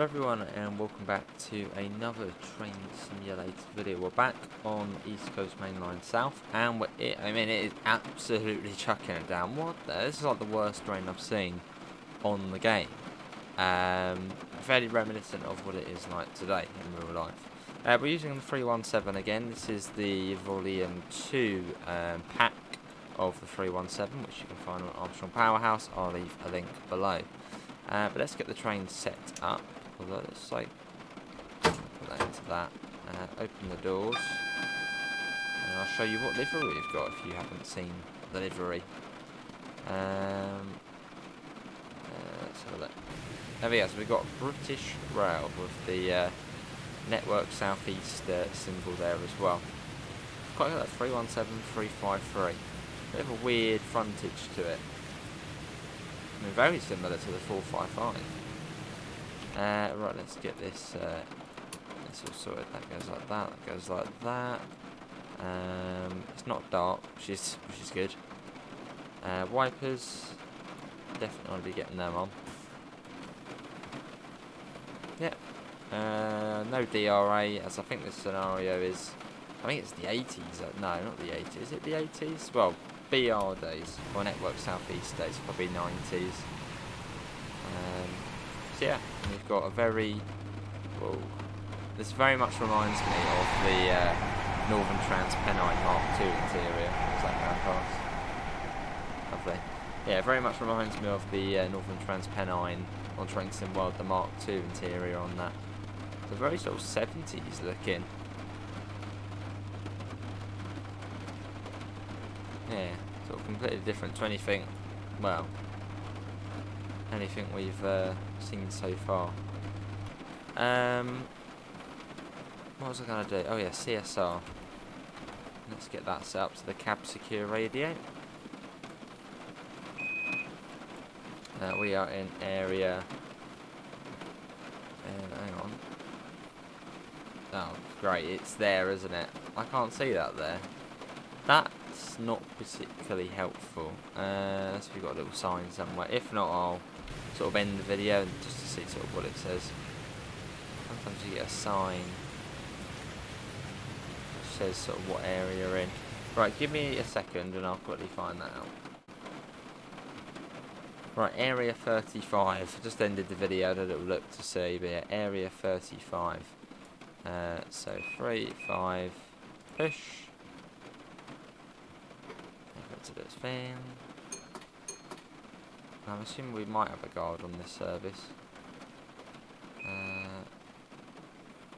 everyone, and welcome back to another train simulator video. We're back on East Coast Main Line South, and it is absolutely chucking it down. This is like the worst rain I've seen on the game. Fairly reminiscent of what it is like today in real life. We're using the 317 again. This is the Vol.2 pack of the 317, which you can find on Armstrong Powerhouse. I'll leave a link below. But let's get the train set up. Although let's like put that into that. Open the doors, and I'll show you what livery we've got if you haven't seen the livery. Let's have a look. There we go. So we've got British Rail with the Network Southeast symbol there as well. Quite like that 317 353. Bit of a weird frontage to it. I mean, very similar to the 455. Right, let's get this all sorted. That goes like that. That goes like that. It's not dark, which is good. Wipers, definitely want to be getting them on. Yeah. No DRA, as I think this scenario is. I think it's the 80s. No, not the 80s. Is it the 80s? Well, BR days, or Network Southeast days, probably 90s. So yeah, we've got a very, well, this very much reminds me of the Northern Transpennine Mark II interior. Is that going past? Lovely. Yeah, very much reminds me of the Northern Transpennine on Train Sim World, the Mark II interior on that. So very sort of 70s looking. Yeah, sort of completely different to anything, well, anything we've seen so far. What was I going to do? Oh yeah, CSR. Let's get that set up to the cab secure radio. We are in area... hang on. Oh, great, it's there, isn't it? I can't see that there. That's not particularly helpful. Unless we've got a little sign somewhere. If not, I'll sort of end the video just to see sort of what it says. Sometimes you get a sign which says sort of what area you're in. Right, give me a second and I'll quickly find that out. Right, area 35. Just ended the video, had a little look to see, but yeah, area 35. So 3, 5, push. To this thing. I'm assuming we might have a guard on this service.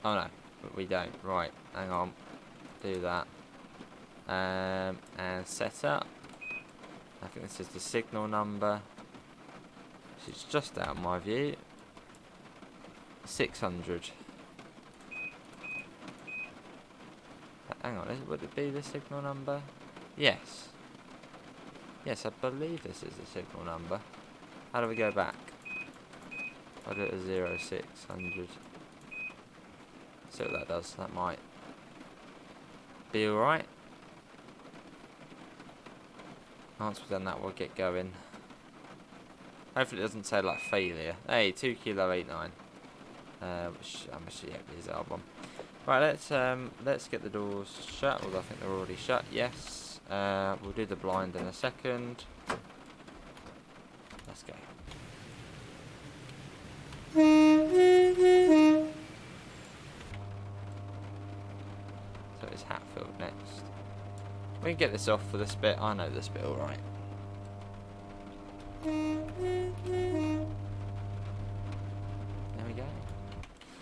Oh no, but we don't. Right, hang on. Do that. And set up. I think this is the signal number. Which is just out of my view. 600. Hang on, would it be the signal number? Yes. Yes, I believe this is the signal number. How do we go back? I'll do it as 0600. See what that does. That might be alright. Once we've done that, we'll get going. Hopefully it doesn't say like failure. Hey, 2 Kilo 89. Which I'm assuming is our one. Right, let's get the doors shut. Although I think they're already shut. Yes. We'll do the blind in a second. Let's go. So it's Hatfield next. We can get this off for this bit. I know this bit alright. There we go.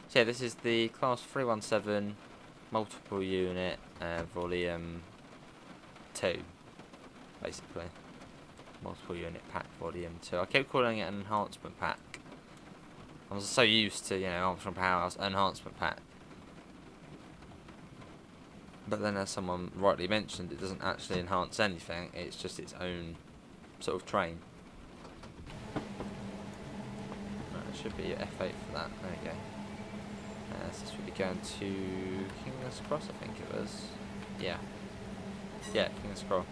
So yeah, this is the class 317 multiple unit volume 2, basically. Multiple unit pack volume 2. I keep calling it an enhancement pack. I was so used to, Armstrong Powerhouse enhancement pack. But then as someone rightly mentioned, it doesn't actually enhance anything, it's just its own sort of train. Right, it should be F8 for that, there we go. So this will be going to King's Cross, I think it was. Yeah. Yeah, King's Cross.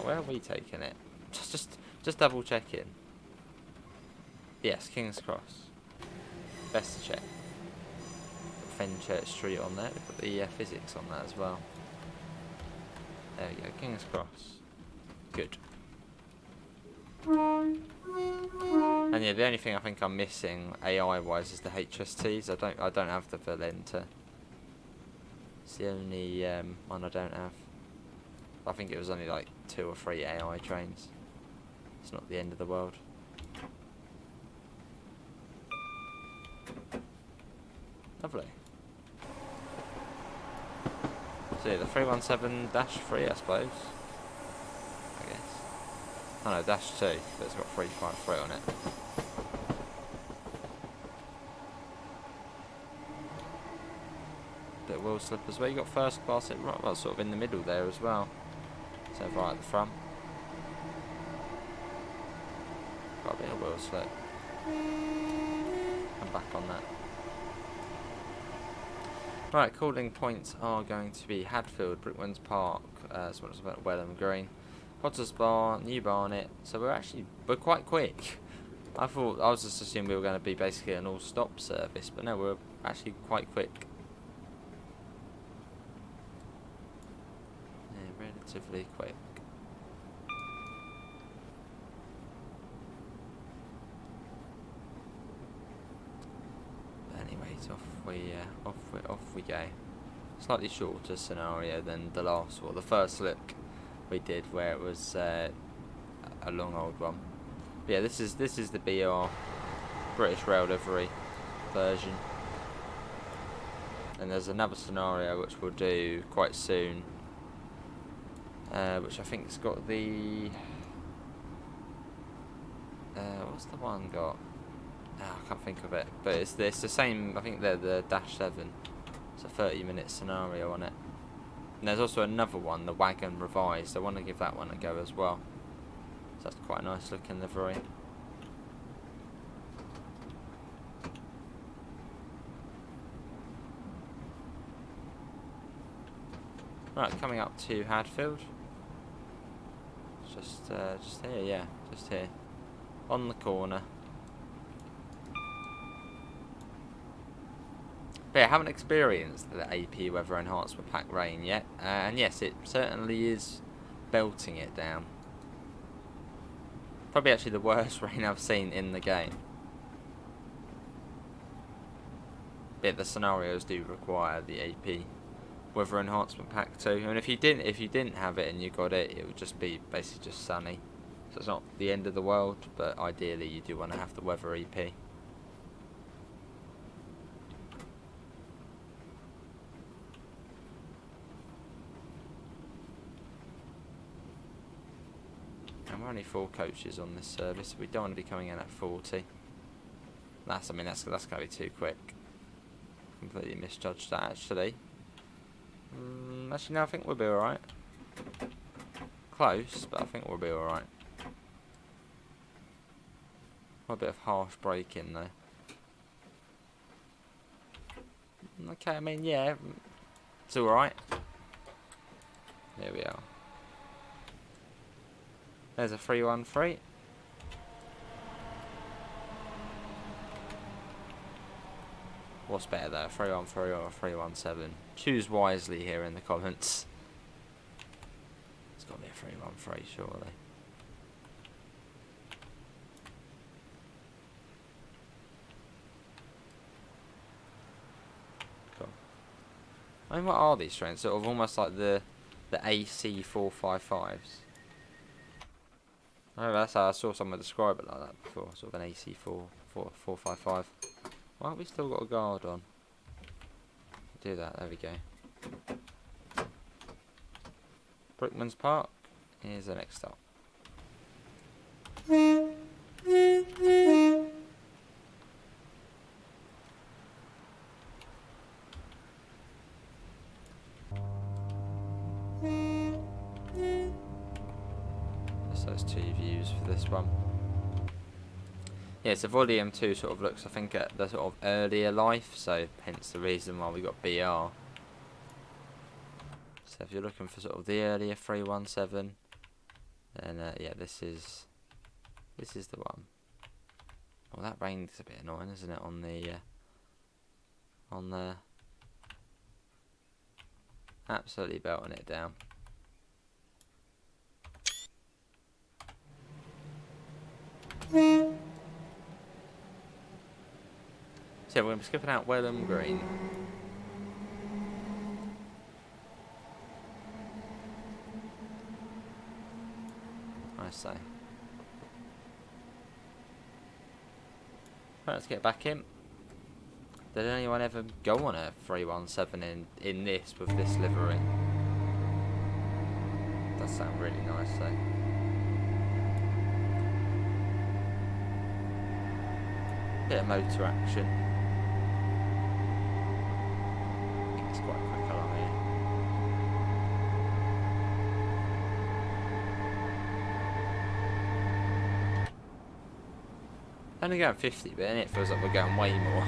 Where are we taking it? Just double checking. Yes, King's Cross. Best to check. Fenchurch Street on there. We've got the physics on that as well. There we go, King's Cross. Good. And yeah, the only thing I think I'm missing AI wise is the HSTs. I don't have the Vol.2. It's the only one I don't have. I think it was only like 2 or 3 AI trains. It's not the end of the world. Lovely. So yeah, the 317-3, I suppose. I guess. Oh no, -2, but it's got 353 on it. Bit of wheel slip as well. You got first class it right, well, sort of in the middle there as well. So right at the front. Got a bit of wheel slip. Come back on that. Right, calling points are going to be Hadfield, Brickwinds Park, as well as about Welwyn Green, Potter's Bar, New Barnet. So we're quite quick. I was just assuming we were going to be basically an all-stop service, but no, we're actually quite quick. Yeah, relatively quick. Anyways, off we go. Slightly shorter scenario than the first look we did, where it was a long old one. But yeah, this is the BR British Rail Livery version, and there's another scenario which we'll do quite soon, which I think's got the what's the one got? I can't think of it, but it's the same. I think they're the -7. It's a 30-minute scenario on it. And there's also another one, the Wagon Revised. I want to give that one a go as well. So that's quite a nice looking livery. Right, coming up to Hadfield. Just here, yeah, just here, on the corner. But yeah, I haven't experienced the AP Weather Enhancement Pack rain yet, and yes, it certainly is belting it down. Probably actually the worst rain I've seen in the game. But the scenarios do require the AP Weather Enhancement Pack too. And if you didn't have it and you got it, it would just be basically just sunny. So it's not the end of the world, but ideally you do want to have the weather EP. And we're only 4 coaches on this service, so we don't want to be coming in at 40. That's going to be too quick. Completely misjudged that actually. Actually, no, I think we'll be alright. Close, but I think we'll be alright. A bit of harsh braking though. Okay, I mean, yeah, it's alright. There we are. There's a 313. What's better though, a 313 or a 317? Choose wisely here in the comments. It's got to be a 313 surely. Cool. I mean, what are these trains? Sort of almost like the AC 455s. Oh, that's how I saw someone describe it like that before. Sort of an AC 455. Why have we still got a guard on? Do that, there we go. Brickman's Park is the next stop. Just those 2 views for this one. Yeah, so Vol.2 sort of looks, I think, at the sort of earlier life, so hence the reason why we got BR. So if you're looking for sort of the earlier 317, then yeah, this is the one. Well, that rain's a bit annoying, isn't it? On the absolutely belting it down. So we're going to be skipping out Welwyn Green. I say. Right, let's get back in. Did anyone ever go on a 317 in this with this livery? Does sound really nice though. Bit of motor action. I think it's quite quick along here. Only going 50, but then it feels like we're going way more.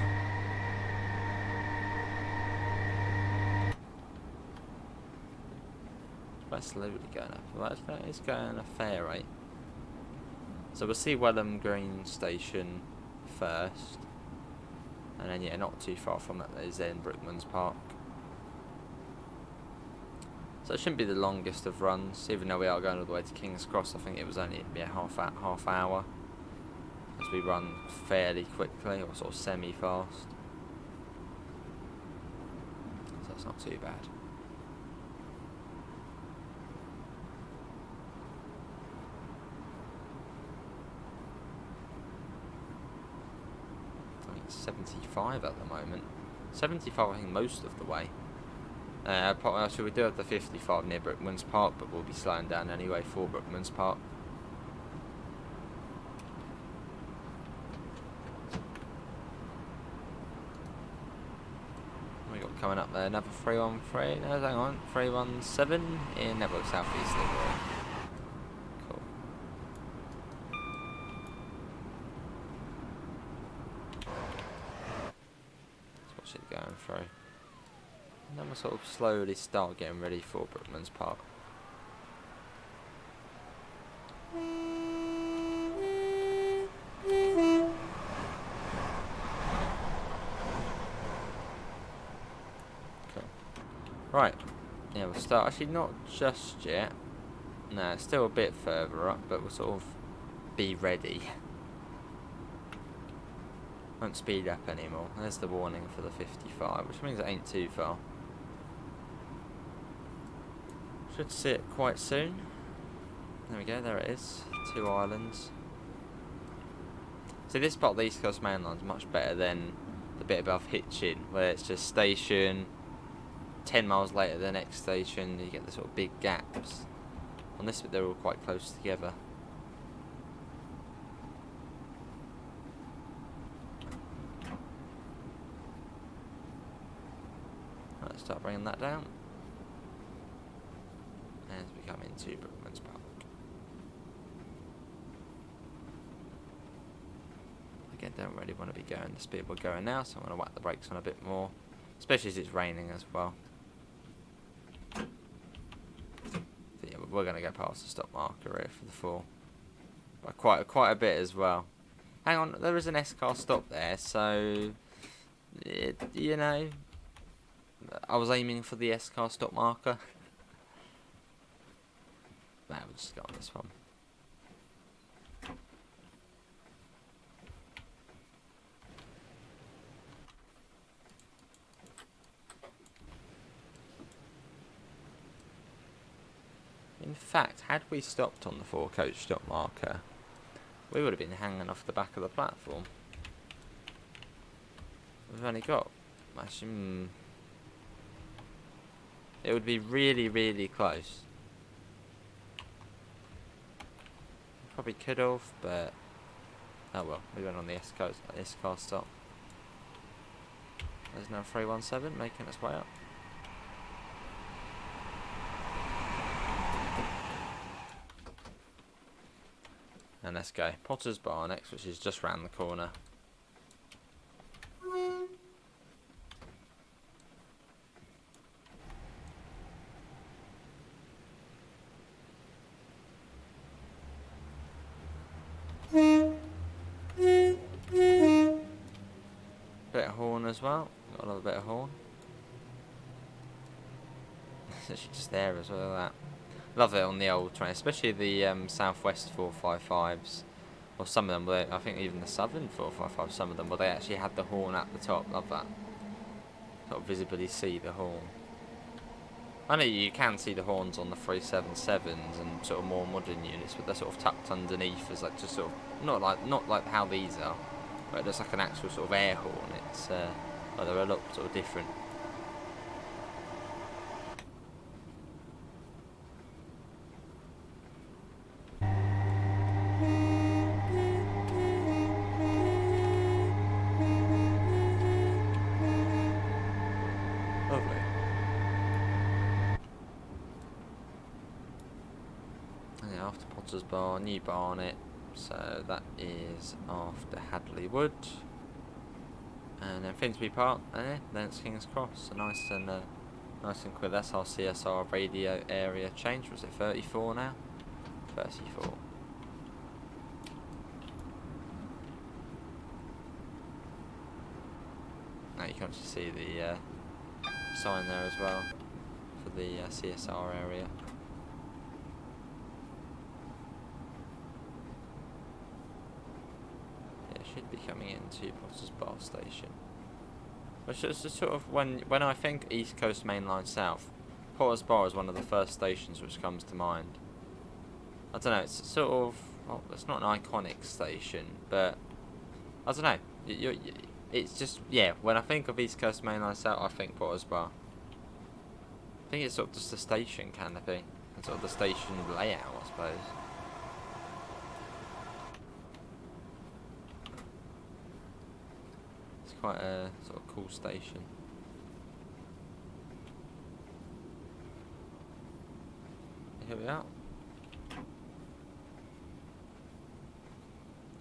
Quite slowly going up. Well, that is going a fair rate. So we'll see Welwyn Green Station first. And then, yeah, not too far from that is then Brookman's Park. So it shouldn't be the longest of runs, even though we are going all the way to King's Cross. I think it was only half hour. As we run fairly quickly, or sort of semi-fast. So it's not too bad. I think it's 75 at the moment. 75 I think most of the way. So we do have the 55 near Brookman's Park, but we'll be slowing down anyway for Brookman's Park. Coming up there, another 313, no, hang on, 317 in Network Southeast livery. Cool. That's what she's going through. And then we'll sort of slowly start getting ready for Brookman's Park. Right, yeah, we'll start, actually not just yet, no, it's still a bit further up, but we'll sort of be ready. Won't speed up anymore. There's the warning for the 55, which means it ain't too far. Should see it quite soon. There we go, there it is, 2 islands. See, this part of the East Coast Main Line is much better than the bit above Hitchin, where it's just station, 10 miles later the next station, you get the sort of big gaps. On this bit they're all quite close together. Right, let's start bringing that down as we come into Brookman's Park. Again, don't really want to be going the speed we're going now, so I'm going to whack the brakes on a bit more, especially as it's raining as well. We're going to go past the stop marker here for the 4. But quite a bit as well. Hang on, there is an S-car stop there, so... you know... I was aiming for the S-car stop marker. Nah, we'll just go on this one. In fact, had we stopped on the 4 coach stop marker, we would have been hanging off the back of the platform. We've only got... actually, it would be really, really close. Probably could have, but... oh well, we went on the S-car stop. There's now 317 making its way up. And let's go. Potter's Bar next, which is just round the corner. Bit of horn as well. Got a little bit of horn. It's actually just there as well. That love it on the old train, especially the Southwest 455s, or some of them. I think even the Southern 455, some of them, where they actually had the horn at the top. Love that. Sort of visibly see the horn. I know you can see the horns on the 377s and sort of more modern units, but they're sort of tucked underneath as like just sort of not like how these are, but it's like an actual sort of air horn. It's like they're a lot sort of different. Lovely. And yeah, after Potter's Bar, New Barnet, so that is after Hadley Wood, and then Finsbury Park, and then it's King's Cross. So nice and quick. That's our CSR radio area change. Was it 34 now? 34. Now you can actually see the sign there as well for the CSR area. Yeah, it should be coming into Potter's Bar station. Which is just sort of when I think East Coast Main Line South, Potter's Bar is one of the first stations which comes to mind. I don't know. It's sort of, well, it's not an iconic station, but I don't know. It's just, yeah, when I think of East Coast Main Line South, I think Potter's Bar. I think it's sort of just the station canopy and sort of the station layout, I suppose. It's quite a sort of cool station. Here we are.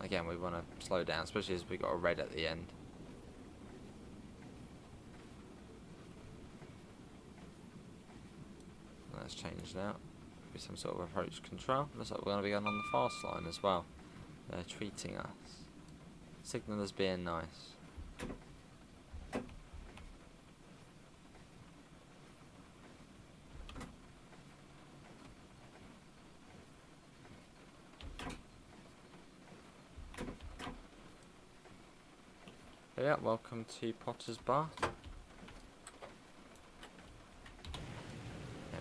Again, we want to slow down, especially as we got a red at the end. That's changed now. Be some sort of approach control. Looks like we're going to be going on the fast line as well. They're treating us. Signal as being nice. Yeah, welcome to Potter's Bar. There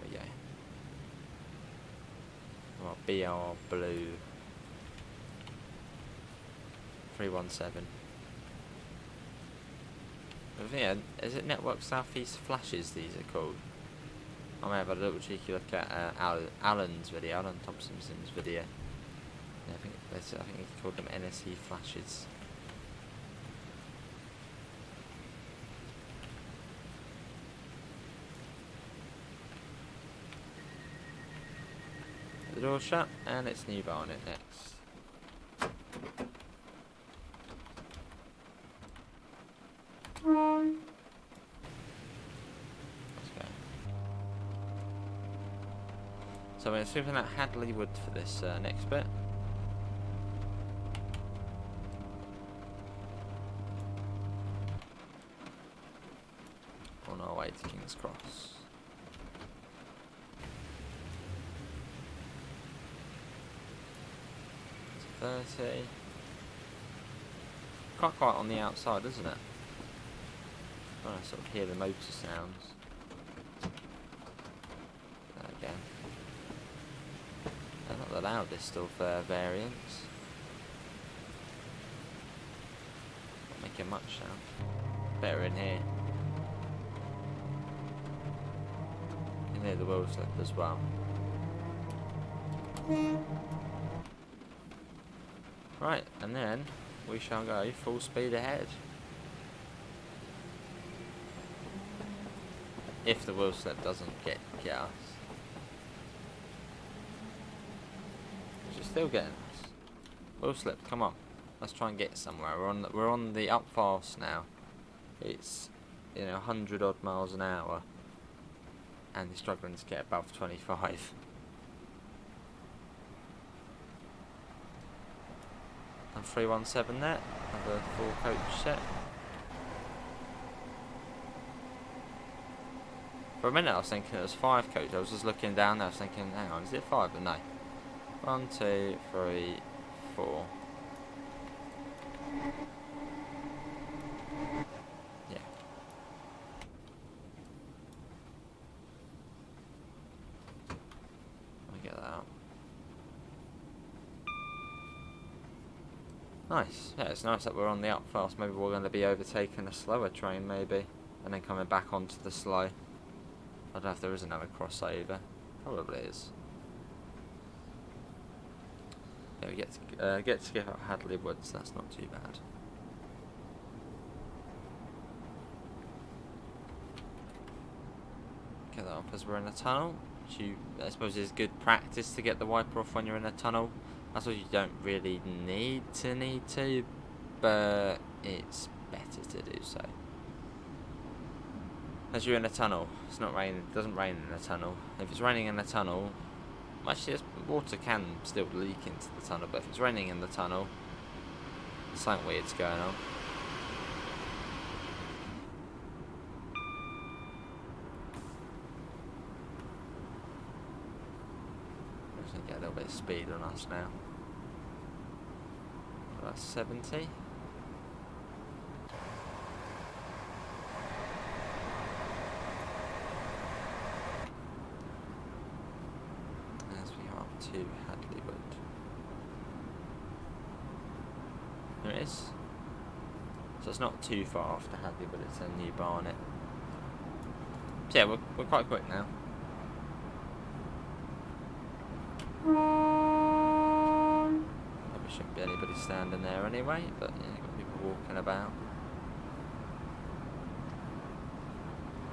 we go. Well, BR Blue 317. Yeah, is it Network Southeast Flashes these are called? I may have a little cheeky look at Alan Thompson's video. Yeah, I think he called them NSE Flashes. The door shut, and it's New Barnet next. Let's go. So we're sweeping at Hadley Wood for this next bit. On our way to King's Cross. 30. Quite quiet on the outside, isn't it? Trying to sort of hear the motor sounds. There again. They're not the loudest of variants. Not making much sound. Better in here. You can hear the wheel slip as well. Right, and then we shall go full speed ahead. If the wheel slip doesn't get us. She's still getting us. Wheel slip, come on. Let's try and get somewhere. We're on the up fast now. It's 100 odd miles an hour. And he's struggling to get above 25. And 317 there, another full coach set. For a minute I was thinking it was 5 coaches. I was just looking down there, I was thinking, hang on, is it 5? But no. 1, 2, 3, 4. Yeah. Let me get that up. Nice. Yeah, it's nice that we're on the up fast. Maybe we're going to be overtaking a slower train, maybe. And then coming back onto the slow. I don't know if there is another crossover. Probably is. Yeah, we get to skip out Hadley Woods. That's not too bad. Get that off as we're in a tunnel. Which I suppose is good practice to get the wiper off when you're in a tunnel. I suppose you don't really need to, but it's better to do so. As you're in a tunnel, it's not raining. It doesn't rain in a tunnel. If it's raining in a tunnel, actually, water can still leak into the tunnel. But if it's raining in the tunnel, something weird's going on. We're just gonna get a little bit of speed on us now. That's 70. To Hadley Wood. There it is. So it's not too far after Hadley, but it's a New Barnet. So yeah, we're quite quick now. Probably shouldn't be anybody standing there anyway, but yeah, you've got people walking about.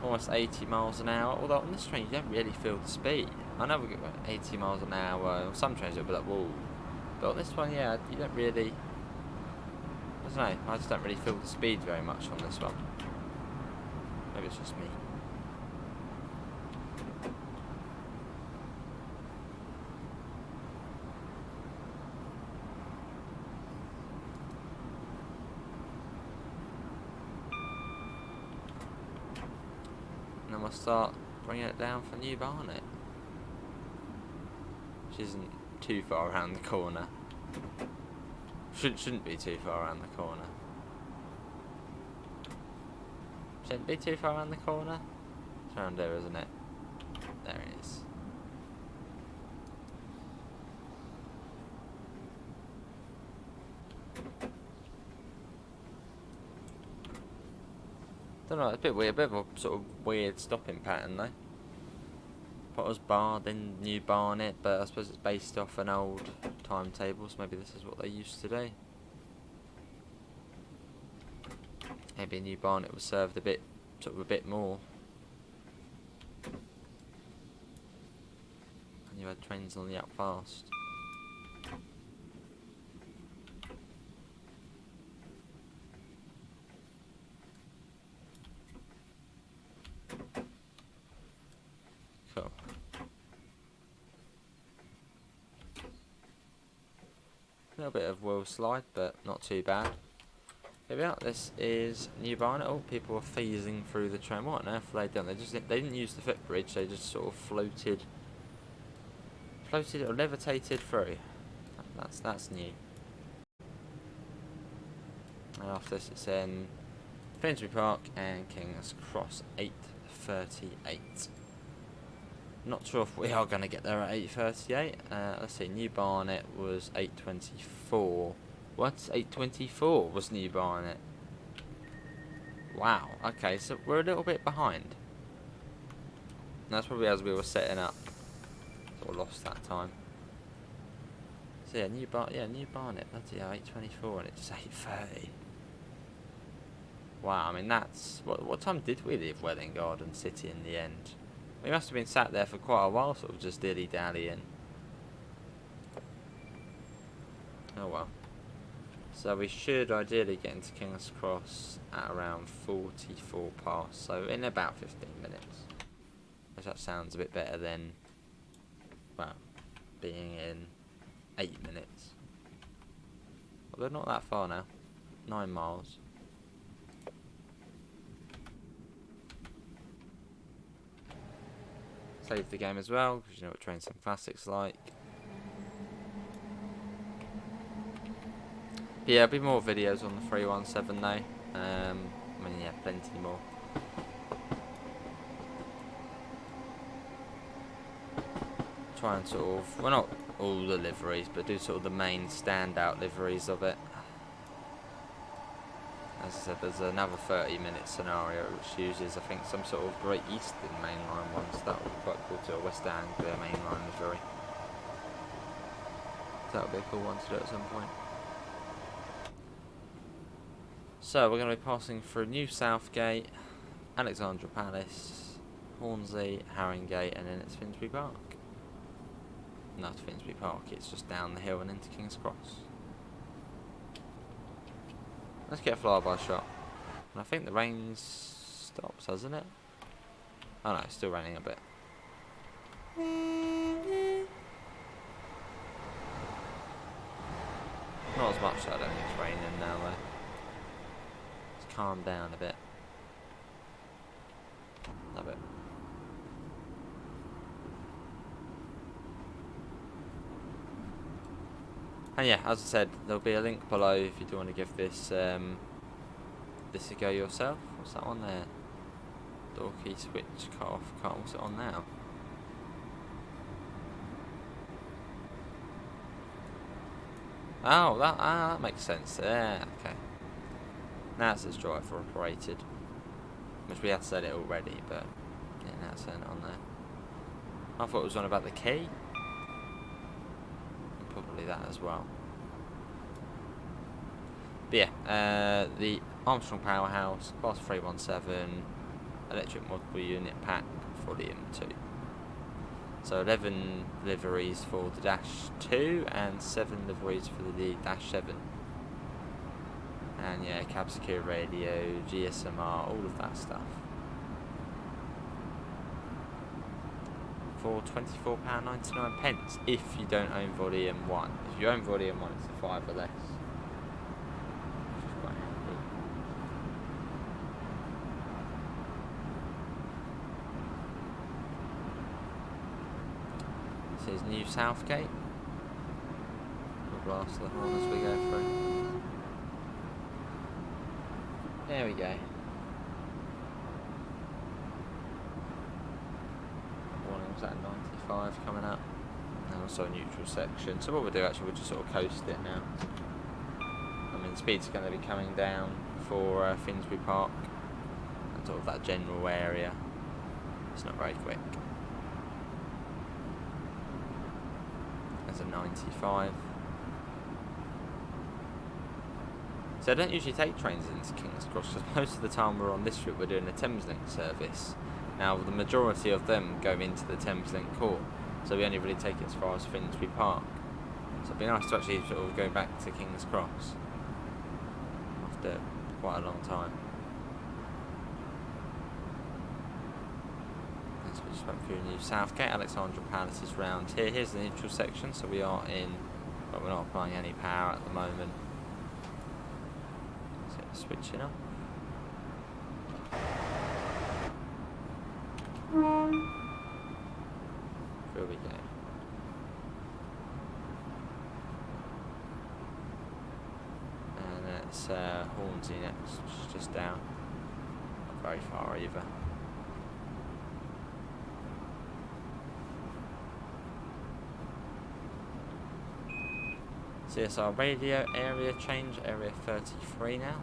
Almost 80 miles an hour, although on this train you don't really feel the speed. I know we get 80 miles an hour, on some trains it'll be like, whoa. But on this one, yeah, you don't really, I don't know, I just don't really feel the speed very much on this one. Maybe it's just me. And then we'll start bringing it down for New Barnet. Which isn't too far around the corner. Shouldn't be too far around the corner. Shouldn't be too far around the corner. It's around there, isn't it? There it is. Don't know, it's a bit weird, a bit of a sort of weird stopping pattern though. Potter's Bar, then New Barnet, but I suppose it's based off an old timetable, so maybe this is what they used to do. Maybe New Barnet was served a bit, sort of a bit more. And you had trains on the up fast. Cool. A little bit of wheel slide, but not too bad. Here we are. This is New Barnet. Oh, people are phasing through the train. What on earth have they done? They didn't use the footbridge. They just sort of floated or levitated through. That's new. And after this, it's in Finsbury Park and King's Cross, 8:38. Not sure if we are going to get there at 8:38. Let's see. New Barnet was 8:24. What? 8:24 was New Barnet. Wow. Okay, so we're a little bit behind. And that's probably as we were setting up. Sort of lost that time. So yeah, New Barnet. Bloody hell, 8:24 and it's 8:30. Wow. I mean, that's what time did we leave Welwyn Garden City in the end? We must have been sat there for quite a while, sort of just dilly-dallying. Oh well. So we should ideally get into King's Cross at around 44 past, so in about 15 minutes. Which that sounds a bit better than, well, being in 8 minutes. Well, they're not that far now. 9 miles. save the game as well, because you know what Train Sim Classic's like. But yeah, there'll be more videos on the 317 though. I mean, yeah, plenty more. Try and sort of, well, not all the liveries, but do sort of the main standout liveries of it. As I said, there's another 30-minute scenario which uses, I think, some sort of Great Eastern mainline ones. That would be quite cool to a West Anglia mainline livery. So that would be a cool one to do at some point. So we're going to be passing through New Southgate, Alexandra Palace, Hornsey, Haringey, and then it's Finsbury Park. Not Finsbury Park, it's just down the hill and into King's Cross. Let's get a flyby shot. And I think the rain stops, hasn't it? Oh no, it's still raining a bit. Not as much, I don't think it's raining now though. It's calmed down a bit. Love it. And yeah, as I said, there'll be a link below if you do want to give this this a go yourself. What's that on there? Door key switch cut off. What's it on now? Oh, that makes sense. Yeah, okay. Now it says driver operated, which we had said it already, but yeah, now it's saying it on there. I thought it was on about the key. Probably that as well. But yeah, the Armstrong Powerhouse, Class 317, Electric Multiple Unit Pack, Vol.2. So 11 liveries for the Dash 2 and 7 liveries for the Dash 7. And yeah, cab secure radio, GSMR, all of that stuff. For £24.99 if you don't own Volume 1. If you own Volume 1, it's a £5 or less. Which is quite handy. This is New Southgate. We'll blast the horn as we go through. There we go. Warning's at 95 coming up. And also a neutral section. So what we'll do actually, we'll just sort of coast it now. I mean, speed's going to be coming down for Finsbury Park. And sort of that general area. It's not very quick. There's a 95. So I don't usually take trains into King's Cross because most of the time we're on this route we're doing a Thameslink service. Now the majority of them go into the Thameslink core, so we only really take it as far as Finsbury Park. So it'd be nice to actually sort of go back to King's Cross after quite a long time. So we just went through New Southgate, Alexandra Palace is round here. Here's the neutral section, so we are in, but we're not applying any power at the moment. Switching up. Here we go. And it's Hornsey next, which is just down. Not very far either. CSR radio area change, area 33 now.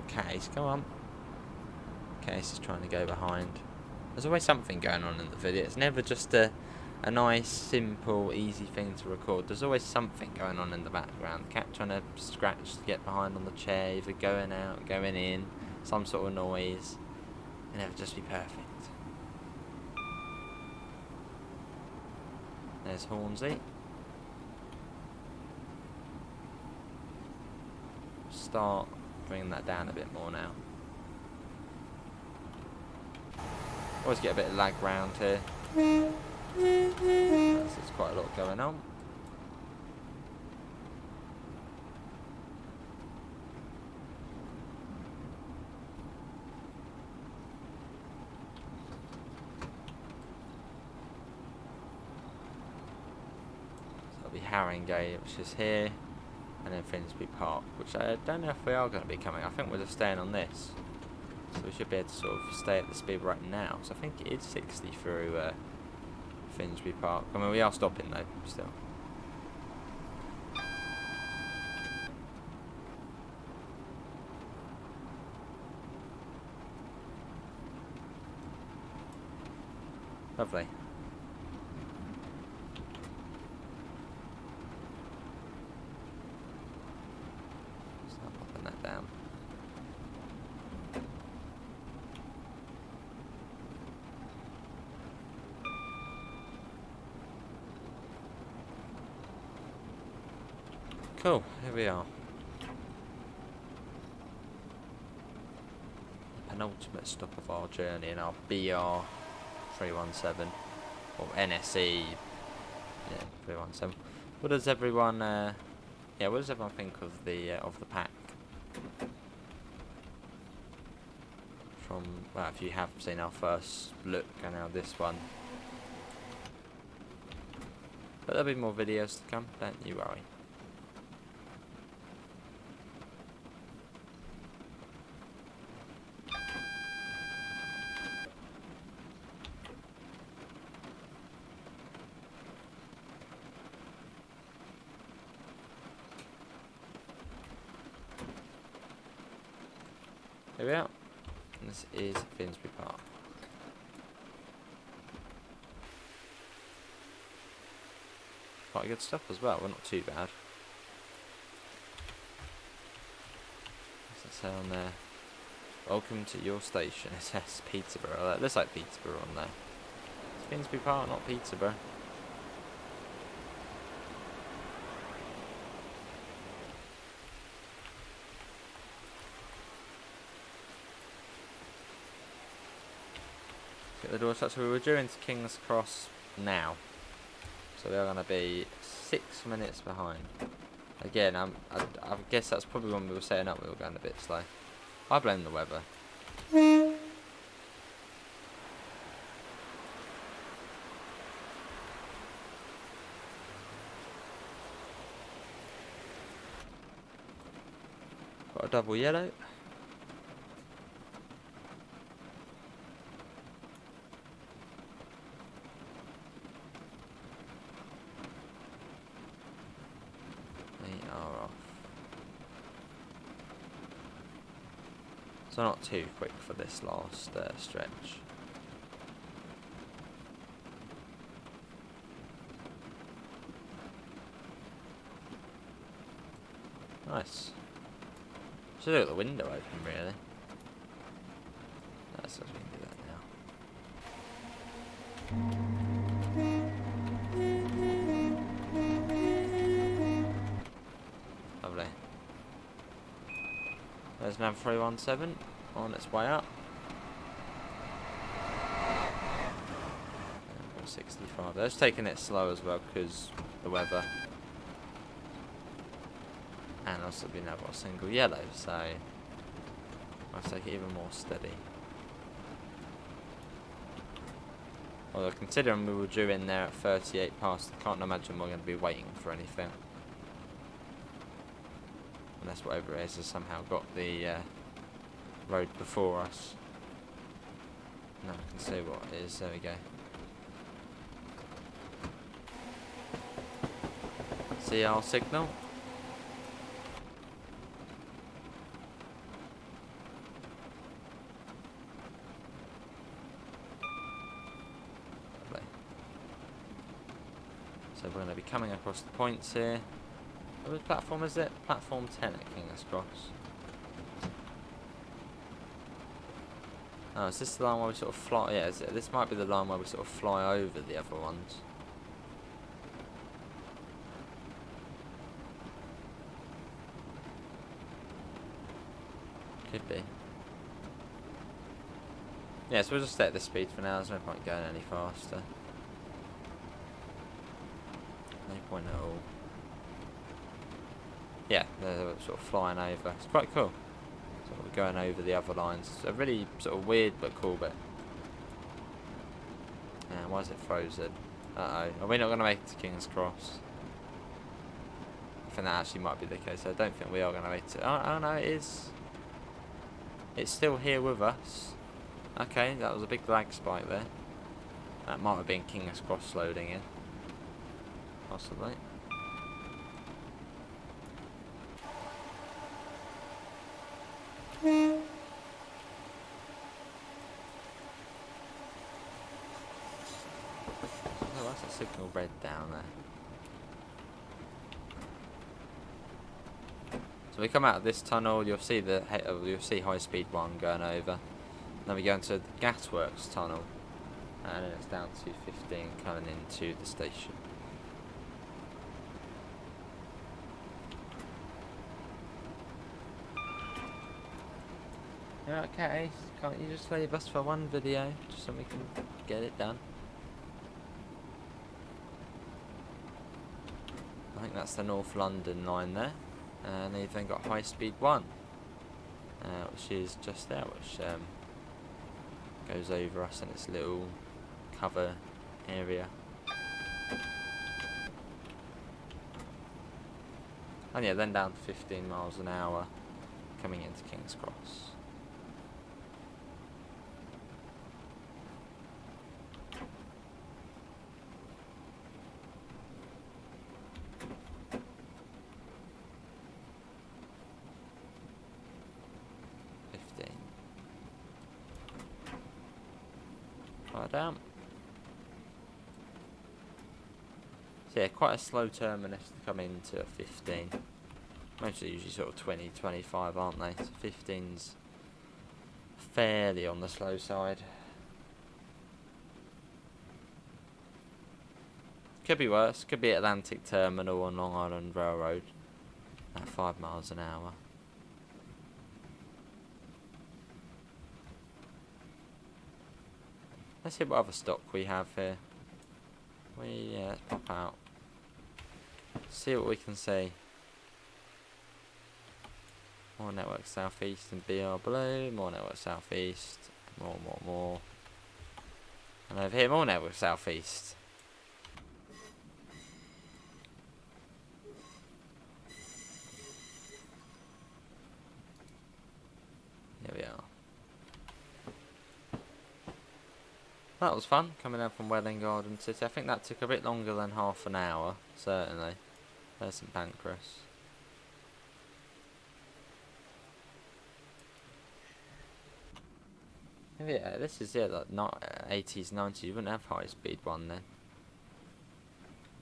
Case, come on. Case is trying to go behind. There's always something going on in the video. It's never just a nice, simple, easy thing to record. There's always something going on in the background. The cat trying to scratch to get behind on the chair, either going out, going in, some sort of noise. It'll never just be perfect. There's Hornsey. Start bringing that down a bit more now. Always get a bit of lag round here. There's quite a lot going on. Haringey, which is here, and then Finsbury Park, which I don't know if we are going to be coming. I think we're just staying on this, so we should be able to sort of stay at the speed right now. So I think it is 60 through Finsbury Park. I mean, we are stopping though, still. Lovely. Start popping that down. Cool, here we are. Penultimate stop of our journey in our BR 317 or NSE 317. What does everyone what does everyone think of the pack? From, well, if you have seen our first look and now this one. But there'll be more videos to come, don't you worry. Here we are. This is Finsbury Park. Quite good stuff as well, not too bad. What's that say on there? Welcome to your station. It says Peterborough. It looks like Peterborough on there. It's Finsbury Park, not Peterborough. Get the door shut. So we were due into King's Cross now. So we are going to be 6 minutes behind. Again, I guess that's probably when we were setting up we were going a bit slow. I blame the weather. Got a double yellow. So not too quick for this last stretch. Nice. Should have got the window open, really. That's what we can do that now. Lovely. There's nav 317 on its way up. 65. They're just taking it slow as well because the weather. And also we now got a single yellow, so I'll take it even more steady. Although considering we were due in there at 38 past, I can't imagine we're going to be waiting for anything. Unless whatever it is has somehow got the road before us. Now I can see what it is. There we go. See our signal. Lovely. So we're going to be coming across the points here. What platform is it? Platform 10 at King's Cross. Oh, is this the line where we sort of fly? Yeah, this might be the line where we sort of fly over the other ones. Could be. Yeah, so we'll just stay at this speed for now. There's no point going any faster. No point at all. Yeah, they're sort of flying over. It's quite cool. So we're going over the other lines. It's a really sort of weird but cool bit. And why is it frozen? Uh-oh. Are we not going to make it to King's Cross? think that actually might be the case. I don't think we are going to hit it. Oh no, it is. It's still here with us. Okay, that was a big lag spike there. That might have been King's Cross loading in. Possibly. Oh, that's a signal red down there. So we come out of this tunnel, you'll see High Speed 1 going over. Then we go into the Gasworks tunnel, and then it's down to 15 coming into the station. You're okay, can't you just leave us for one video, just so we can get it done? I think that's the North London line there. And then you've then got High Speed 1, which is just there, which goes over us in its little cover area. And yeah, then down to 15 miles an hour coming into King's Cross. Down. So yeah, quite a slow terminus to come into at 15. Most are usually sort of 20, 25, aren't they? So 15's fairly on the slow side. Could be worse. Could be Atlantic Terminal on Long Island Railroad at 5 miles an hour. Let's see what other stock we have here. Let's pop out. See what we can see. More network southeast and BR blue. More network southeast. More. And over here, more network southeast. Here we are. That was fun, coming out from Welwyn Garden City. I think that took a bit longer than half an hour, certainly. There's St Pancras. Yeah, this is like not 80s, 90s. You wouldn't have High Speed 1 then.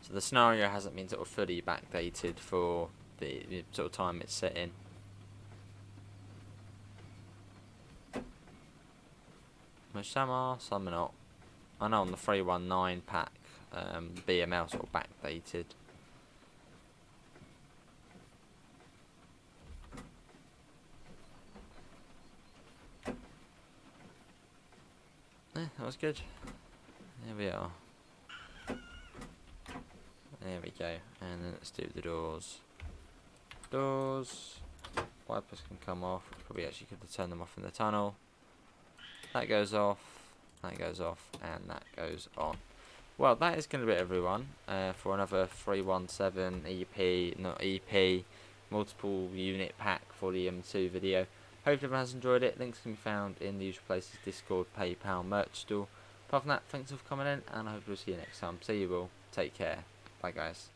So the scenario hasn't been sort of fully backdated for the sort of time it's set in. Which some are, some are not. I know on the 319 pack, BML sort of backdated. That was good. There we are. There we go. And then let's do the doors. Doors. Wipers can come off. Probably actually could have turned them off in the tunnel. That goes off. That goes off, and that goes on. Well, that is going to be it, everyone, for another 317 EP, not EP, multiple unit pack for the M2 video. Hope everyone has enjoyed it. Links can be found in the usual places: Discord, PayPal, merch store. Apart from that, thanks for coming in, and I hope we'll see you next time. See you all. Take care. Bye, guys.